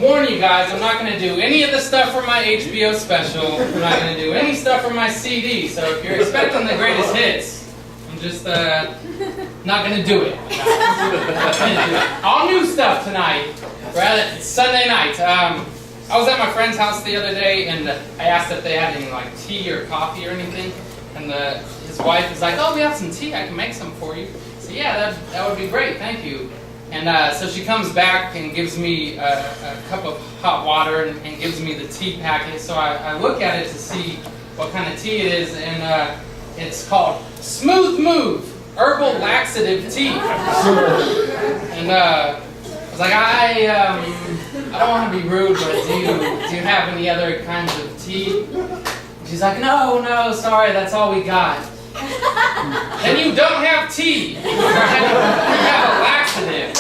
warn you guys, I'm not going to do any of the stuff from my HBO special. I'm not going to do any stuff from my CD. So if you're expecting the greatest hits, I'm just not going to do it. All new stuff tonight. It's Sunday night. I was at my friend's house the other day, and I asked if they had any like tea or coffee or anything. And his wife was like, "Oh, we have some tea. I can make some for you." So yeah, that would be great. Thank you. And so she comes back and gives me a cup of hot water and gives me the tea packet. So I look at it to see what kind of tea it is, and it's called Smooth Move Herbal Laxative Tea. And I was like, I don't want to be rude, but do you have any other kinds of tea? And she's like, no, sorry, that's all we got. Then you don't have tea. You have a laxative.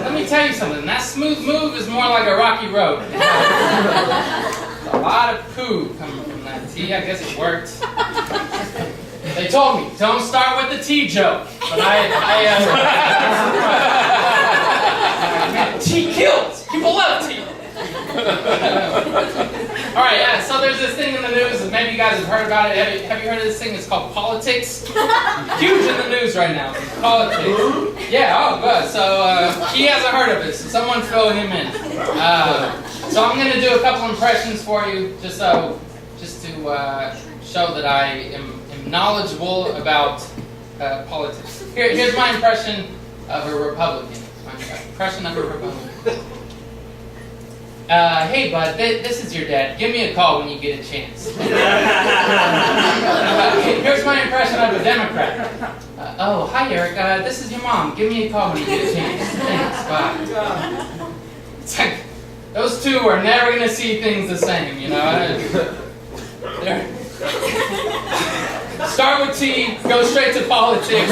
Let me tell you something. That Smooth Move is more like a rocky road. A lot of poo coming from that tea. I guess it worked. They told me, don't start with the tea joke. But tea kills. People love tea. Alright, yeah, so there's this thing in the news, and maybe you guys have heard about it. Have you heard of this thing? It's called politics. Huge in the news right now. Politics. Yeah, oh good. So he hasn't heard of it, so someone fill him in. So I'm going to do a couple impressions for you, just to show that I am knowledgeable about politics. Here's my impression of a Republican. Hey bud, this is your dad. Give me a call when you get a chance. Here's my impression of a Democrat. Oh, hi Eric, this is your mom. Give me a call when you get a chance. Thanks, bye. It's like, those two are never going to see things the same, you know. Start with tea, go straight to politics.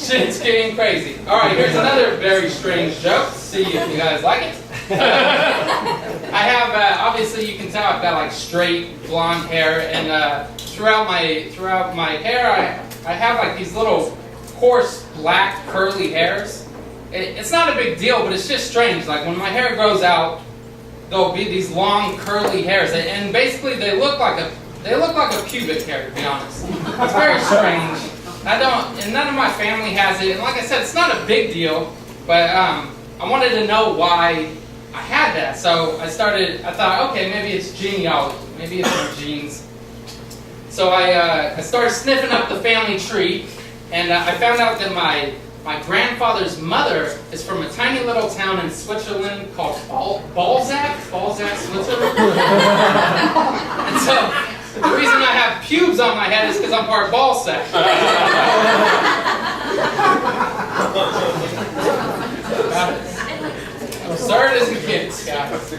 Shit's getting crazy. Alright, here's another very strange joke. See if you guys like it. I have, obviously you can tell I've got like straight blonde hair, and throughout my hair I have like these little coarse black curly hairs. It's not a big deal, but it's just strange. Like when my hair grows out, there'll be these long curly hairs, and basically they look like a pubic hair, to be honest. It's very strange. And none of my family has it, and like I said, it's not a big deal, but I wanted to know why I had that, so I thought, okay, maybe it's genealogy, maybe it's my genes. So I started sniffing up the family tree, and I found out that my grandfather's mother is from a tiny little town in Switzerland called Balzac, Switzerland. And so the reason I have pubes on my head is because I'm part Balzac. Absurd as it gets, guys.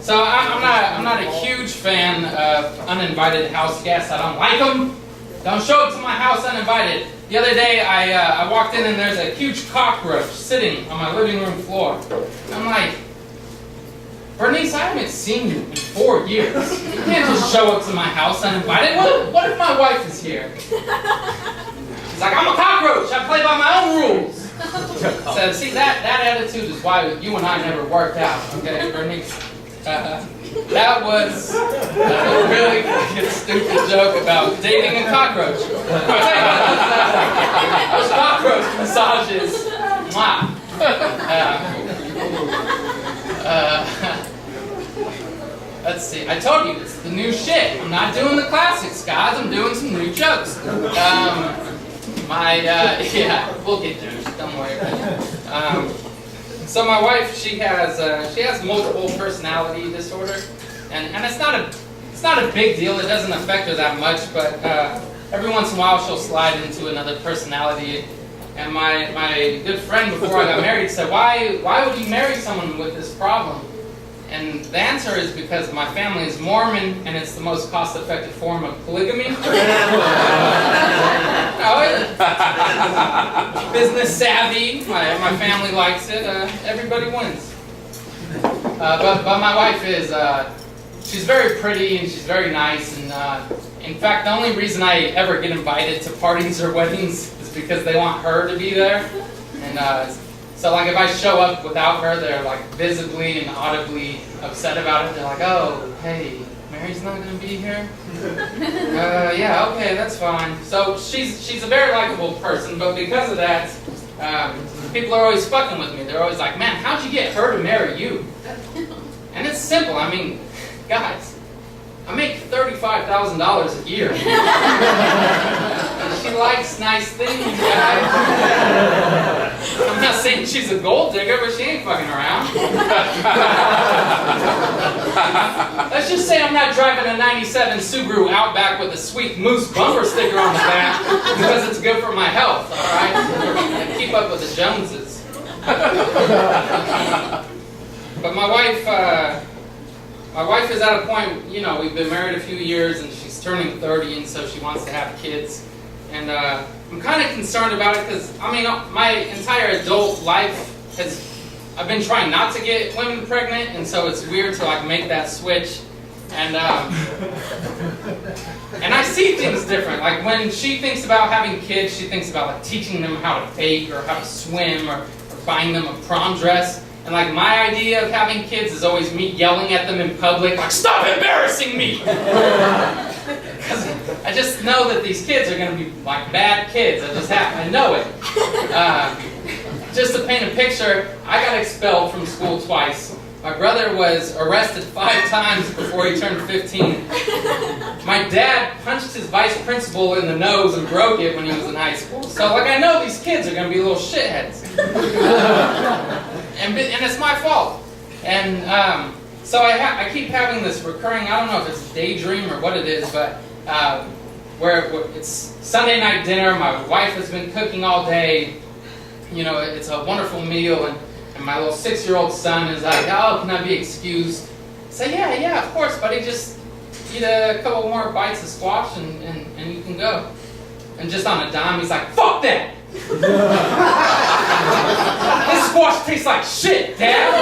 So I'm not a huge fan of uninvited house guests. I don't like them. Don't show up to my house uninvited. The other day I walked in and there's a huge cockroach sitting on my living room floor. I'm like, Bernice, I haven't seen you in 4 years. You can't just show up to my house uninvited. What if my wife is here? She's like, I'm a cockroach. I play by my own rules. So see, that attitude is why you and I never worked out, okay, Bernice? That was a really fucking stupid joke about dating a cockroach. Those cockroach massages. Mwah. Let's see. I told you, it's the new shit. I'm not doing the classics, guys. I'm doing some new jokes. Yeah, we'll get there. Don't worry about it. So my wife, she has multiple personality disorder, and it's not a big deal. It doesn't affect her that much, but every once in a while she'll slide into another personality. And my good friend before I got married said, why would you marry someone with this problem? And the answer is because my family is Mormon, and it's the most cost-effective form of polygamy. Business savvy. My family likes it. Everybody wins. But my wife is she's very pretty and she's very nice. And in fact, the only reason I ever get invited to parties or weddings is because they want her to be there. And So like if I show up without her, they're like visibly and audibly upset about it. They're like, oh, hey, Mary's not going to be here? Yeah, okay, that's fine. So she's a very likable person, but because of that, people are always fucking with me. They're always like, man, how'd you get her to marry you? And it's simple. I mean, guys, I make $35,000 a year. She likes nice things, guys. I'm not saying she's a gold digger, but she ain't fucking around. Let's just say I'm not driving a 97 Subaru Outback with a sweet moose bumper sticker on the back because it's good for my health, alright? I keep up with the Joneses. But my wife is at a point, you know, we've been married a few years and she's turning 30 and so she wants to have kids. And I'm kind of concerned about it because, I mean, my entire adult life I've been trying not to get women pregnant, and so it's weird to like make that switch. And I see things different. Like when she thinks about having kids, she thinks about like teaching them how to bake or how to swim or buying them a prom dress. And like my idea of having kids is always me yelling at them in public, like, stop embarrassing me! Because I just know that these kids are going to be like bad kids. I know it. Just to paint a picture, I got expelled from school twice. My brother was arrested 5 times before he turned 15. My dad punched his vice principal in the nose and broke it when he was in high school. So like I know these kids are going to be little shitheads. And it's my fault. And so I keep having this recurring, I don't know if it's a daydream or what it is, but where it's Sunday night dinner, my wife has been cooking all day, you know, it's a wonderful meal, and my little 6-year-old son is like, oh, can I be excused? I say, yeah, of course, buddy, just eat a couple more bites of squash and you can go. And just on a dime, he's like, fuck that! This squash tastes like shit, Dad!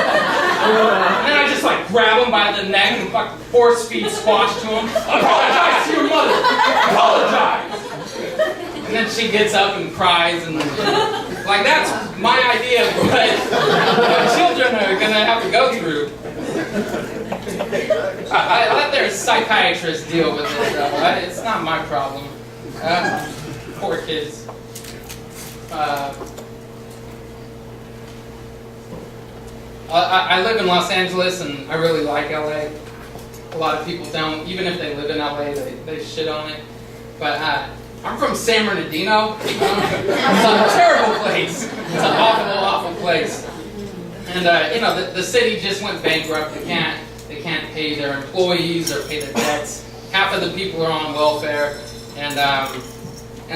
And then I just like grab him by the neck and fucking force feed squash to him. Apologize to your mother! Apologize! And then she gets up and cries and like that's my idea of what children are gonna have to go through. Let their psychiatrist deal with it though. It's not my problem. Poor kids. I live in Los Angeles and I really like LA. A lot of people don't. Even if they live in LA, they shit on it. But I'm from San Bernardino. It's a terrible place. It's an awful place. And you know, the city just went bankrupt. They can't pay their employees or pay their debts. Half of the people are on welfare, and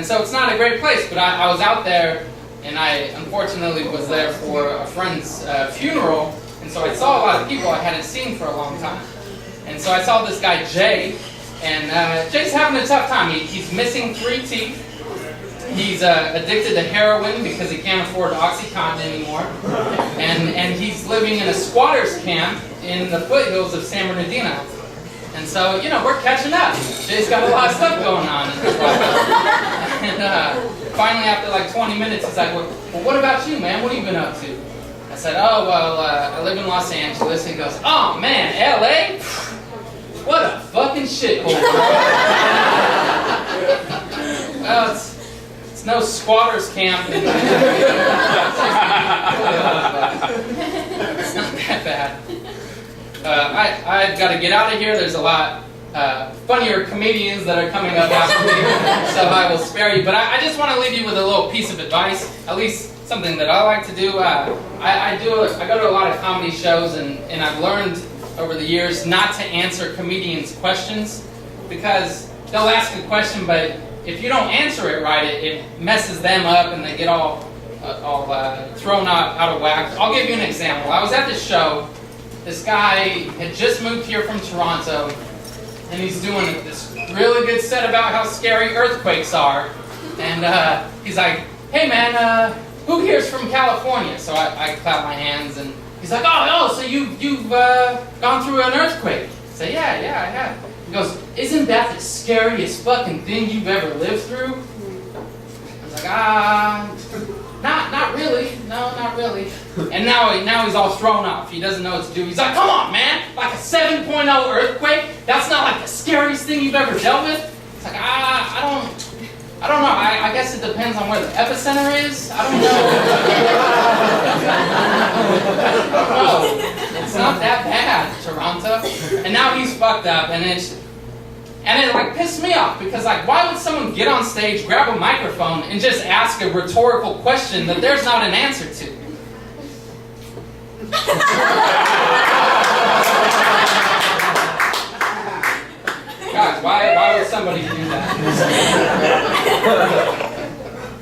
so it's not a great place. But I was out there, and I unfortunately was there for a friend's funeral, and so I saw a lot of people I hadn't seen for a long time. And so I saw this guy Jay. And Jay's having a tough time. He's missing 3 teeth. He's addicted to heroin because he can't afford OxyContin anymore. And he's living in a squatter's camp in the foothills of San Bernardino. And so, you know, we're catching up. Jay's got a lot of stuff going on in his life. And finally, after like 20 minutes, he's like, well, what about you, man? What have you been up to? I said, oh, well, I live in Los Angeles. And he goes, oh, man, LA? What a fucking shithole. Well, it's no squatters camp. It's not that bad. I've got to get out of here. There's a lot funnier comedians that are coming up after me, so I will spare you. But I just want to leave you with a little piece of advice, at least something that I like to do. I go to a lot of comedy shows, and I've learned over the years not to answer comedians' questions because they'll ask a question, but if you don't answer it right, it messes them up and they get all thrown out of whack. I'll give you an example. I was at this show. This guy had just moved here from Toronto, and he's doing this really good set about how scary earthquakes are. And he's like, hey man, who here's from California? So I clap my hands, and he's like, oh, so you've gone through an earthquake? I say, yeah, I have. He goes, isn't that the scariest fucking thing you've ever lived through? I was like, Not really. No, not really. And now he's all thrown off. He doesn't know what to do. He's like, come on, man! Like a 7.0 earthquake? That's not like the scariest thing you've ever dealt with? It's like, I don't know. I guess it depends on where the epicenter is. I don't know. It's not that bad, Toronto. And now he's fucked up, and it like pissed me off because like, why would someone get on stage, grab a microphone, and just ask a rhetorical question that there's not an answer to? Guys, why would somebody do that?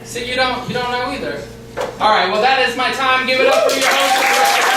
See, you don't know either. All right, well that is my time. Give it up for your host.